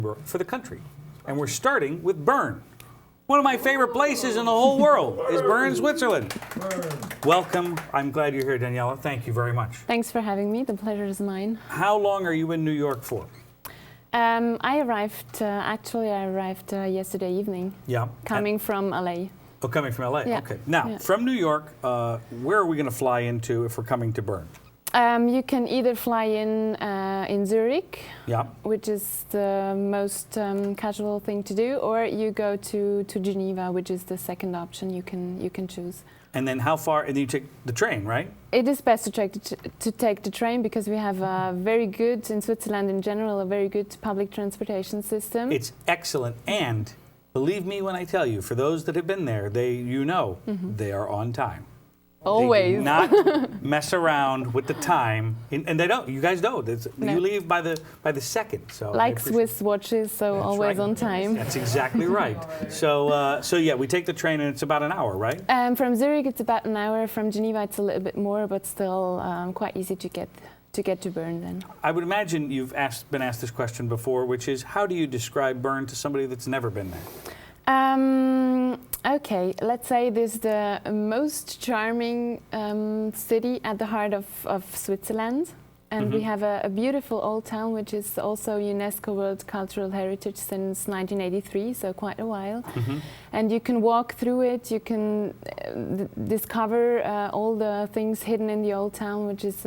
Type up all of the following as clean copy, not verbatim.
for the country. And we're starting with Bern. One of my favorite places in the whole world is Bern, Switzerland. Welcome. I'm glad you're here, Daniela. Thank you very much. Thanks for having me. The pleasure is mine. How long are you in New York for? I arrived yesterday evening. Yeah. Coming from LA. Oh, coming from LA. Yeah. Okay. Now, from New York, where are we going to fly into if we're coming to Bern? You can either fly in Zurich, yeah, which is the most casual thing to do, or you go to Geneva, which is the second option you can choose. And then how far? And you take the train, right? It is best to take the train because we have a very good, in Switzerland in general, a very good public transportation system. It's excellent, and believe me when I tell you, for those that have been there, they are on time. Always. They do not mess around with the time, and they don't. You guys don't. No. You leave by the second. So like Swiss watches, so that's always right. on time. That's exactly right. So yeah, we take the train, and it's about an hour, right? From Zurich, it's about an hour. From Geneva, it's a little bit more, but still quite easy to get to Bern. Then I would imagine you've been asked this question before, which is, how do you describe Bern to somebody that's never been there? Okay, let's say this is the most charming city at the heart of Switzerland. And we have a beautiful old town, which is also UNESCO World Cultural Heritage since 1983, so quite a while. And you can walk through it, you can discover all the things hidden in the old town, which is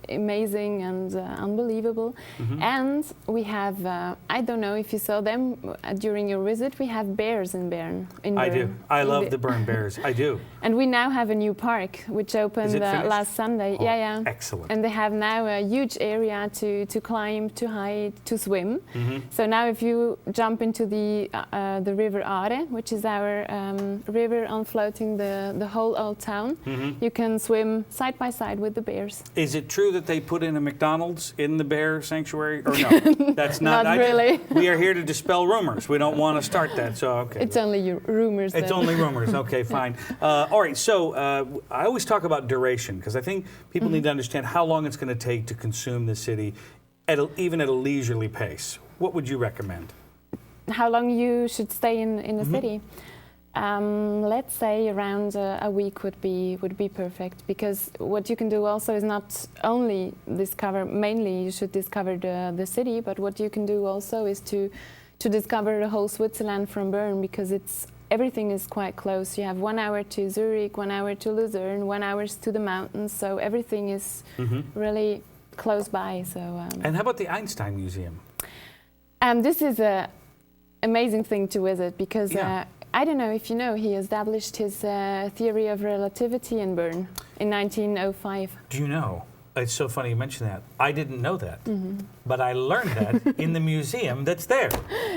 amazing and unbelievable. And we have, I don't know if you saw them during your visit, we have bears in Bern. I do. I love the Bern Bears. I do. And we now have a new park, which opened last Sunday. Oh, yeah. Excellent. And they have now a huge area to climb, to hide, to swim. So now if you jump into the river Aare, which is our river floating the whole old town, you can swim side by side with the bears. Is it true that they put in a McDonald's in the bear sanctuary? Or no? That's not really. We are here to dispel rumors. We don't want to start that. So okay. It's only rumors. It's only rumors. Okay, fine. All right. So I always talk about duration because I think people need to understand how long it's going to take to consume the city, even at a leisurely pace. What would you recommend? How long you should stay in the city? Let's say around a week would be perfect, because what you can do also is not only mainly you should discover the city, but what you can do also is to discover the whole Switzerland from Bern, because everything is quite close. You have 1 hour to Zurich, 1 hour to Lucerne, 1 hour to the mountains, so everything is really close by. So. And how about the Einstein Museum? This is an amazing thing to visit, because I don't know if you know, he established his theory of relativity in Bern in 1905. Do you know? It's so funny you mention that. I didn't know that, but I learned that in the museum that's there.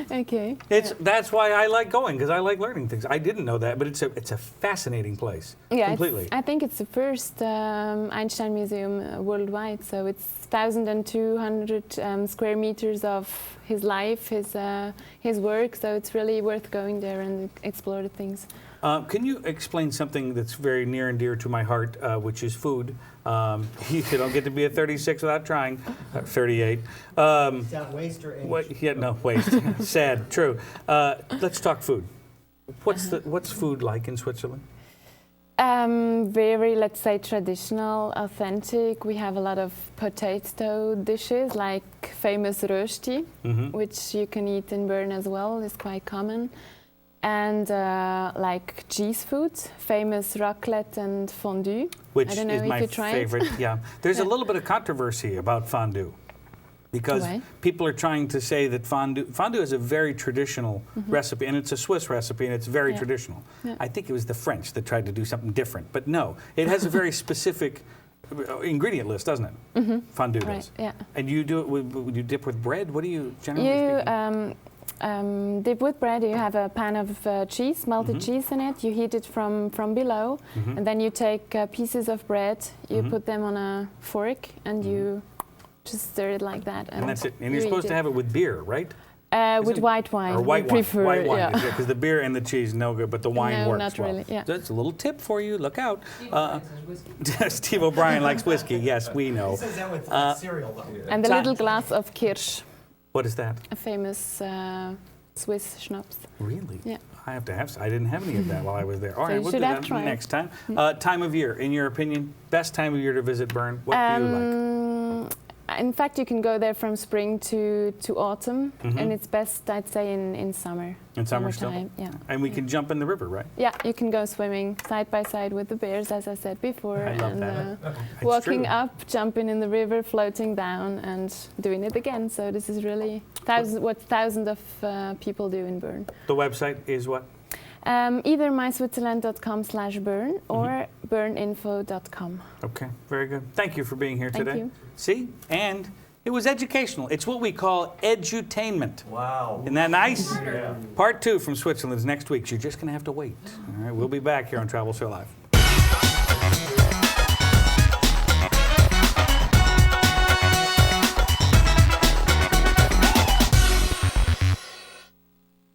Okay. That's why I like going, because I like learning things. I didn't know that, but it's a fascinating place. Yeah, completely. I think it's the first Einstein Museum worldwide. So it's 1,200 square meters of his life, his work. So it's really worth going there and explore the things. Can you explain something that's very near and dear to my heart, which is food? You don't get to be a 36 without trying. 38. Is that waste or age? No, waste. Sad, true. Let's talk food. What's food like in Switzerland? Very, let's say, traditional, authentic. We have a lot of potato dishes, like famous rösti, which you can eat in Bern as well. It's quite common. And like cheese foods, famous raclette and fondue. Which I don't know is if my you tried. favorite. Yeah, there's a little bit of controversy about fondue, because people are trying to say that fondue is a very traditional recipe, and it's a Swiss recipe, and it's very traditional. Yeah. I think it was the French that tried to do something different, but no, it has a very specific ingredient list, doesn't it? Fondue does. Yeah. And you do it would you dip with bread? What do you generally speaking? Dip with bread. You have a pan of cheese, melted cheese in it. You heat it from below, and then you take pieces of bread. You put them on a fork, and you just stir it like that. And that's it. And you're supposed to have it with beer, right? With white wine. Or white wine. Prefer, white wine, because the beer and the cheese no good, but the wine no, works not well. really, yeah. That's a little tip for you. Look out. Steve O'Brien likes whiskey. Yes, we know. He says that with cereal, though. And a little glass of kirsch. What is that? a famous Swiss schnapps. Really? Yeah. I have to have. I didn't have any of that while I was there. All So right, you we'll do should have that tried. next time. Time of year, in your opinion, best time of year to visit Bern. What do you like? In fact, you can go there from spring to autumn, Mhm. and it's best, I'd say, in summer. In summer still? Summertime, yeah. And we can jump in the river, right? Yeah, you can go swimming side by side with the bears, as I said before, I love and that. It's walking true. up, jumping in the river, floating down, and doing it again. So this is really what thousands of people do in Bern. The website is what? Either myswitzerland.com/Bern or berninfo.com. Okay, very good. Thank you for being here Thank today. you. See? And it was educational. It's what we call edutainment. Wow. Isn't that nice? Yeah. Part 2 from Switzerland's next week. You're just going to have to wait. All right, we'll be back here on Travel So Live.